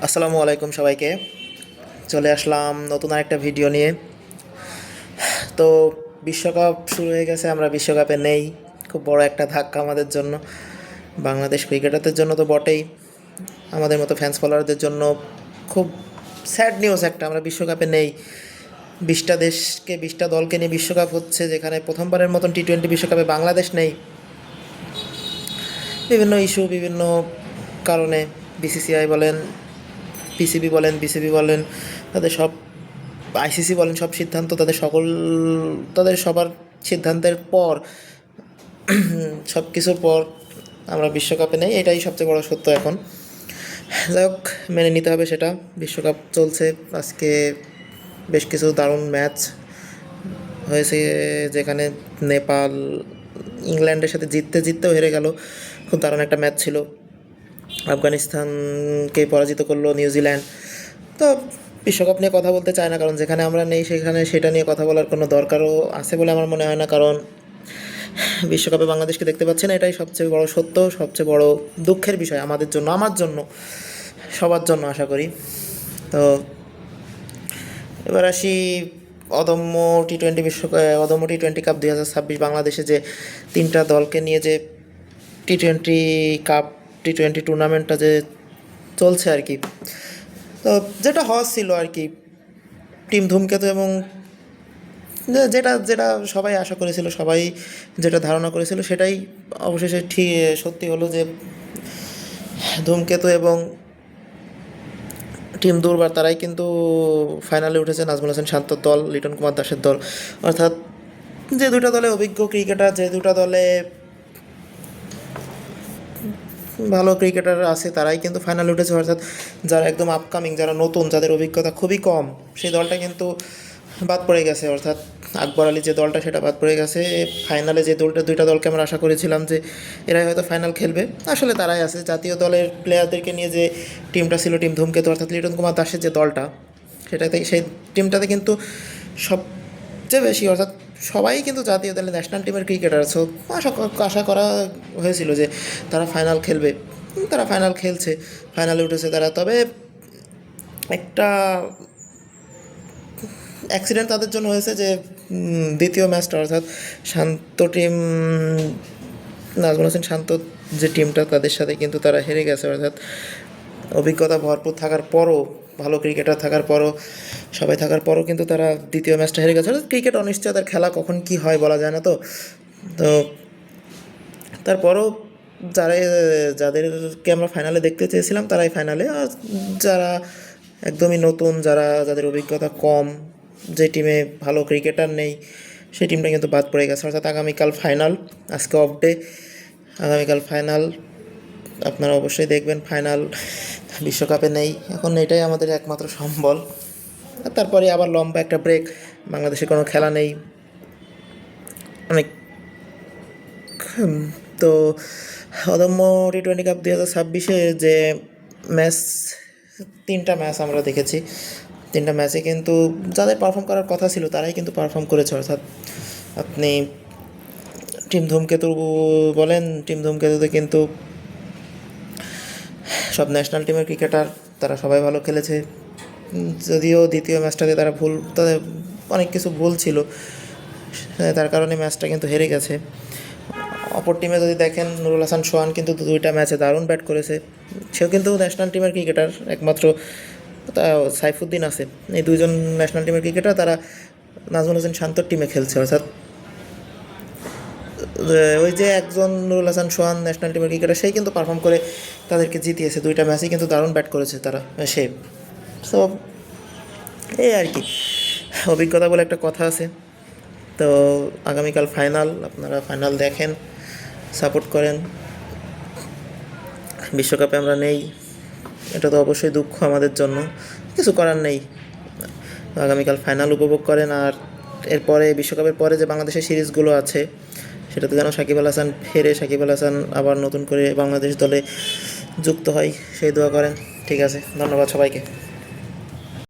আসসালামু আলাইকুম সবাইকে। চলে আসলাম নতুন আরেকটা ভিডিও নিয়ে। তো বিশ্বকাপ শুরু হয়ে গেছে, আমরা বিশ্বকাপে নেই। খুব বড় একটা ধাক্কা আমাদের জন্য, বাংলাদেশ ক্রিকেটারদের জন্য তো বটেই, আমাদের মতো ফ্যান্স ফলোয়ারদের জন্য খুব স্যাড নিউজ একটা। আমরা বিশ্বকাপে নেই। 20টা দলকে নিয়ে বিশ্বকাপ হচ্ছে, যেখানে প্রথমবারের মতন টি-20 বিশ্বকাপে বাংলাদেশ নেই। বিভিন্ন ইস্যু, বিভিন্ন কারণে বিসিসিআই বলেন, পিসিবি বলেন, বিসিবি বলেন, তাদের সব, আইসিসি বলেন, সব সিদ্ধান্ত তাদের সবার সিদ্ধান্তের পর, সব কিছুর পর আমরা বিশ্বকাপে নেই। এটাই সবচেয়ে বড় সত্য এখন। যাই হোক, মেনে নিতে হবে সেটা। বিশ্বকাপ চলছে। আজকে বেশ কিছু দারুণ ম্যাচ হয়েছে, যেখানে নেপাল ইংল্যান্ডের সাথে জিততেও হেরে গেল। খুব দারুণ একটা ম্যাচ ছিল। আফগানিস্তানকে পরাজিত করলো নিউজিল্যান্ড। তো বিশ্বকাপ নিয়ে কথা বলতে চায় না, কারণ যেখানে আমরা নেই সেখানে সেটা নিয়ে কথা বলার কোনো দরকারও আছে বলে আমার মনে হয় না। কারণ বিশ্বকাপে বাংলাদেশকে দেখতে পাচ্ছি না, এটাই সবচেয়ে বড় সত্য, সবচেয়ে বড় দুঃখের বিষয় আমাদের জন্য, আমার জন্য, সবার জন্য আশা করি। তো এবার আসি অদম্য টি-20 কাপ 2026 বাংলাদেশে যে 3টা দলকে নিয়ে যে টি-20 কাপ, টি-20 টুর্নামেন্টটা যে চলছে আর কি। তো যেটা হওয়ার ছিল আর কি, টিম ধূমকেতু, এবং যেটা যেটা সবাই আশা করেছিল, সবাই যেটা ধারণা করেছিল, সেটাই অবশেষে ঠিক সত্যি হলো যে ধূমকেতু এবং টিম দুর্বার তারাই কিন্তু ফাইনালে উঠেছে। নাজমুল হাসান শান্তর দল, লিটন কুমার দাসের দল, অর্থাৎ যে দুটো দলে অভিজ্ঞ ক্রিকেটার, যে দুটো দলে ভালো ক্রিকেটার আছে, তারাই কিন্তু ফাইনালে উঠেছে। অর্থাৎ যারা একদম আপকামিং, যারা নতুন, যাদের অভিজ্ঞতা খুবই কম, সেই দলটা কিন্তু বাদ পড়ে গেছে। অর্থাৎ আকবর আলী যে দলটা, সেটা বাদ পড়ে গেছে। ফাইনালে যে দুইটা দলকে আমরা আশা করেছিলাম যে এরাই হয়তো ফাইনাল খেলবে, আসলে তারাই আছে। জাতীয় দলের প্লেয়ারদেরকে নিয়ে যে টিমটা ছিল, টিম ধূমকেতু, অর্থাৎ লিটন কুমার দাসের যে দলটা, সেই টিমটাতে কিন্তু সবচেয়ে বেশি, অর্থাৎ সবাই কিন্তু জাতীয় দলে ন্যাশনাল টিমের ক্রিকেটার। সো আশা করা হয়েছিল যে তারা ফাইনাল খেলবে। তারা ফাইনাল খেলছে, ফাইনালে উঠেছে তারা। তবে একটা অ্যাক্সিডেন্ট তাদের জন্য হয়েছে, যে দ্বিতীয় ম্যাচটা, অর্থাৎ শান্ত টিম, নাজমুল হোসেন শান্ত যে টিমটা, তাদের সাথে কিন্তু তারা হেরে গেছে। অর্থাৎ অভিজ্ঞতা ভরপুর থাকার পরও, ভালো ক্রিকেটার থাকার পরও, সবাই থাকার পরও কিন্তু তারা দ্বিতীয় ম্যাচটা হেরে গেছে। অর্থাৎ ক্রিকেট অনিশ্চয়তার খেলা, কখন কী হয় বলা যায় না। তো তো তারপরও যারা যাদেরকে আমরা ফাইনালে দেখতে চেয়েছিলাম, তারাই ফাইনালে। আর যারা একদমই নতুন, যাদের অভিজ্ঞতা কম, যে টিমে ভালো ক্রিকেটার নেই, সেই টিমটা কিন্তু বাদ পড়ে গেছে। অর্থাৎ আগামীকাল ফাইনাল, আজকে অফ ডে, আগামীকাল ফাইনাল। আপনারা অবশ্যই দেখবেন ফাইনাল। বিশ্বকাপে নেই এখন, এটাই আমাদের একমাত্র সম্বল। আর তারপরে আবার লম্বা একটা ব্রেক, বাংলাদেশে কোনো খেলা নেই অনেক। তো অদম্য টি-20 কাপ 2026-এ যে ম্যাচ, 3টা ম্যাচ আমরা দেখেছি। 3টা ম্যাচে কিন্তু যাদের পারফর্ম করার কথা ছিল, তারাই কিন্তু পারফর্ম করেছে। অর্থাৎ আপনি টিম ধূমকেতু বলেন, টিম ধূমকেতুতে কিন্তু সব ন্যাশনাল টিমের ক্রিকেটার, তারা সবাই ভালো খেলেছে। যদিও দ্বিতীয় ম্যাচটাতে তাদের অনেক কিছু ভুল ছিল, তার কারণে ম্যাচটা কিন্তু হেরে গেছে। অপর টিমে যদি দেখেন, নুরুল হাসান সোহান কিন্তু 2টা ম্যাচে দারুণ ব্যাট করেছে। সেও কিন্তু ন্যাশনাল টিমের ক্রিকেটার, একমাত্র সাইফুদ্দিন আছে, এই দুইজন ন্যাশনাল টিমের ক্রিকেটার, তারা নাজমুল হোসেন শান্তর টিমে খেলছে। অর্থাৎ ওই যে একজন নুরুল হাসান সোহান ন্যাশনাল টিমের ক্রিকেটার, সেই কিন্তু পারফর্ম করে তাদেরকে জিতিয়েছে। 2টা ম্যাচেই কিন্তু দারুণ ব্যাট করেছে তারা, সে। সো এই আর কি, অভিজ্ঞতা বলে একটা কথা আছে। তো আগামীকাল ফাইনাল, আপনারা ফাইনাল দেখেন, সাপোর্ট করেন। বিশ্বকাপে আমরা নেই, এটা তো অবশ্যই দুঃখ আমাদের জন্য, কিছু করার নেই। আগামীকাল ফাইনাল উপভোগ করেন। আর এরপরে, বিশ্বকাপের পরে যে বাংলাদেশের সিরিজগুলো আছে, সেটাতে যেন সাকিব আল হাসান ফেরে, সাকিব আল হাসান আবার নতুন করে বাংলাদেশ দলে যুক্ত হয়, সেই দোয়া করেন। ঠিক আছে, ধন্যবাদ সবাইকে।